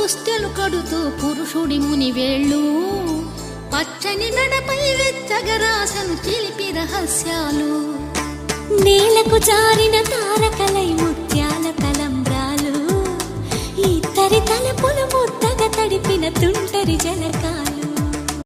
పుస్తెలు కడుతూ పురుషుడి ముని వేళ్ళు పచ్చని మెడపై వెచ్చగా రాసను చిలిపి రహస్యాలు. నేలకు జారిన తారకలై ముత్యాల తలంబ్రాలు, ఇద్దరి తలపులు ముద్దగా తడిపిన తుంటరి జలక